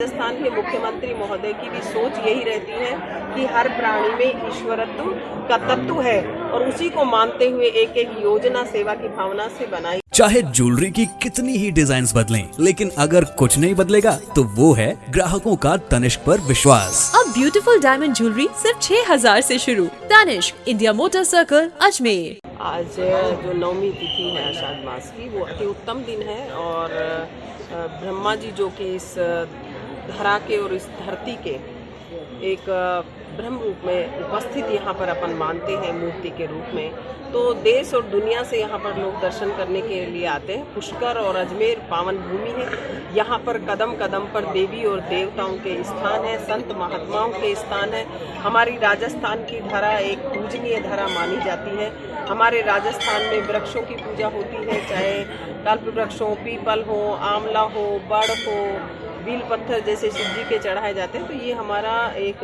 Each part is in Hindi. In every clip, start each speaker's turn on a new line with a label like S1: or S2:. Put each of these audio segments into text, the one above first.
S1: राजस्थान के मुख्यमंत्री महोदय की भी सोच यही रहती है कि हर प्राणी में ईश्वरत्व का तत्व है और उसी को मानते हुए एक एक योजना सेवा की भावना से बनाई।
S2: चाहे ज्वेलरी की कितनी ही डिजाइन्स बदलें, लेकिन अगर कुछ नहीं बदलेगा तो वो है ग्राहकों का तनिष्क पर विश्वास।
S3: अब ब्यूटीफुल डायमंड ज्वेलरी सिर्फ 6000 से शुरू। Tanishq, India motor circle, Ajmer.
S1: आज जो नवमी तिथि है आषाढ़ मास की, वो अति उत्तम दिन है और ब्रह्मा जी जो कि इस धरा के और इस धरती के एक ब्रह्म रूप में उपस्थित यहाँ पर अपन मानते हैं मूर्ति के रूप में, तो देश और दुनिया से यहाँ पर लोग दर्शन करने के लिए आते हैं। पुष्कर और अजमेर पावन भूमि है। यहाँ पर कदम कदम पर देवी और देवताओं के स्थान है, संत महात्माओं के स्थान है। हमारी राजस्थान की धरा एक पूजनीय धरा मानी जाती है। हमारे राजस्थान में वृक्षों की पूजा होती है, चाहे कल्प वृक्ष हो, पीपल हो, आंवला हो, बड़ हो, बील पत्थर जैसे शिव जी के चढ़ाए जाते हैं। तो ये हमारा एक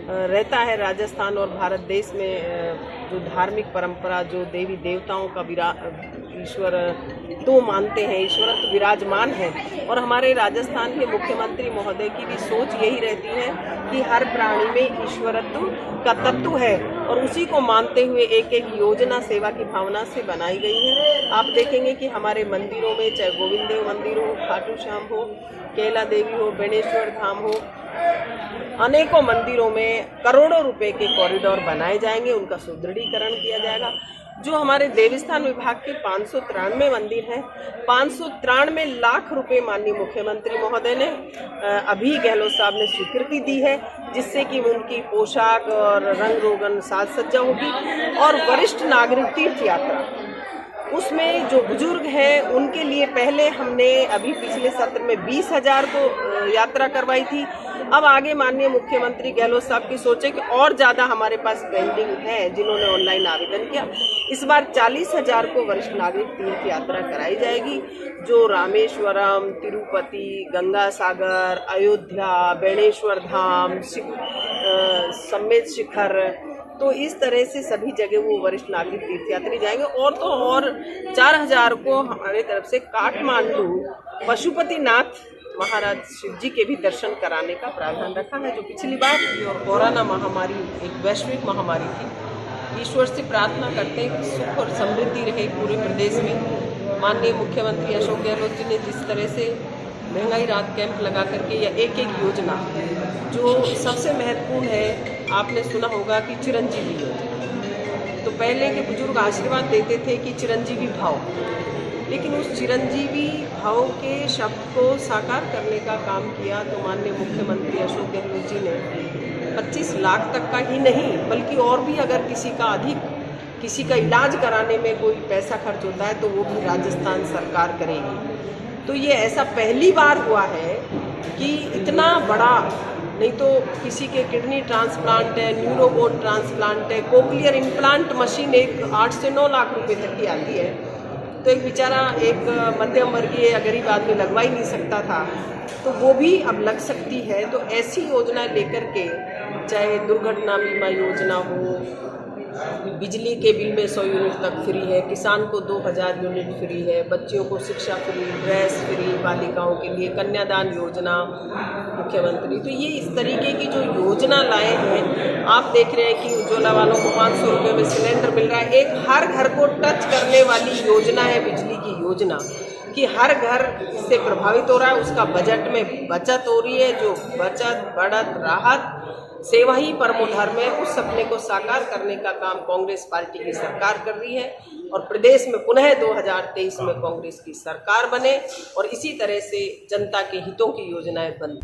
S1: रहता है राजस्थान और भारत देश में जो धार्मिक परंपरा, जो देवी देवताओं का ईश्वर तो मानते हैं, ईश्वर तो विराजमान है। और हमारे राजस्थान के मुख्यमंत्री महोदय की भी सोच यही रहती है कि हर प्राणी में ईश्वरत्व का तत्व है और उसी को मानते हुए एक एक योजना सेवा की भावना से बनाई गई है। आप देखेंगे कि हमारे मंदिरों में, चाहे गोविंद देव मंदिर हो, खाटू श्याम हो, कैला देवी हो, बेणेश्वर धाम हो, अनेकों मंदिरों में करोड़ों रुपए के कॉरिडोर बनाए जाएंगे, उनका सुदृढ़ीकरण किया जाएगा। जो हमारे देवस्थान विभाग के 593 मंदिर हैं, 593 लाख रुपए माननीय मुख्यमंत्री महोदय ने अभी गहलोत साहब ने स्वीकृति दी है, जिससे कि उनकी पोशाक और रंग रोगन साज सज्जा होगी। और वरिष्ठ नागरिक तीर्थ यात्रा, उसमें जो बुजुर्ग हैं उनके लिए पहले हमने अभी पिछले सत्र में 20,000 को यात्रा करवाई थी। अब आगे माननीय मुख्यमंत्री गहलोत साहब की सोचे कि और ज़्यादा हमारे पास पेंडिंग है जिन्होंने ऑनलाइन आवेदन किया। इस बार 40,000 को वरिष्ठ नागरिक तीर्थ यात्रा कराई जाएगी, जो रामेश्वरम, तिरुपति, गंगा सागर, अयोध्या, बेणेश्वर धाम, समेत शिखर, तो इस तरह से सभी जगह वो वरिष्ठ नागरिक तीर्थयात्री जाएंगे। और तो और 4,000 को हमारे तरफ से काठमांडू पशुपतिनाथ महाराज शिव जी के भी दर्शन कराने का प्रावधान रखा है। जो पिछली बार और कोरोना महामारी एक वैश्विक महामारी थी, ईश्वर से प्रार्थना करते हैं कि सुख और समृद्धि रहे पूरे प्रदेश में। माननीय मुख्यमंत्री अशोक गहलोत जी ने जिस तरह से महंगाई राहत कैंप लगा करके या एक एक योजना, जो सबसे महत्वपूर्ण है, आपने सुना होगा कि चिरंजीवी योजना। तो पहले के बुजुर्ग आशीर्वाद देते थे कि चिरंजीवी भाव, लेकिन उस चिरंजीवी भाव के शब्द को साकार करने का काम किया तो माननीय मुख्यमंत्री अशोक गहलोत जी ने 25 लाख तक का ही नहीं, बल्कि और भी अगर किसी का इलाज कराने में कोई पैसा खर्च होता है तो वो भी राजस्थान सरकार करेगी। तो ये ऐसा पहली बार हुआ है कि इतना बड़ा, नहीं तो किसी के किडनी ट्रांसप्लांट है, न्यूरोबोन ट्रांसप्लांट है, कोक्लियर इम्प्लांट मशीन एक 8 से 9 लाख रुपए तक की आती है। तो एक बेचारा एक मध्यम वर्गीय गरीब आदमी लगवा ही नहीं सकता था, तो वो भी अब लग सकती है। तो ऐसी योजना लेकर के, चाहे दुर्घटना बीमा योजना हो, बिजली के बिल में 100 यूनिट तक फ्री है, किसान को 2000 यूनिट फ्री है, बच्चियों को शिक्षा फ्री, ड्रेस फ्री, बालिकाओं के लिए कन्यादान योजना मुख्यमंत्री। तो ये इस तरीके की जो योजना लाए हैं, आप देख रहे हैं कि उज्ज्वला वालों को 500 रुपये में सिलेंडर मिल रहा है। एक हर घर को टच करने वाली योजना है बिजली की योजना, कि हर घर इससे प्रभावित हो रहा है, उसका बजट में बचत हो रही है। जो बचत, बढ़त, राहत, सेवा ही परमो धर्म है, उस सपने को साकार करने का काम कांग्रेस पार्टी की सरकार कर रही है। और प्रदेश में पुनः 2023 में कांग्रेस की सरकार बने और इसी तरह से जनता के हितों की योजनाएं बन।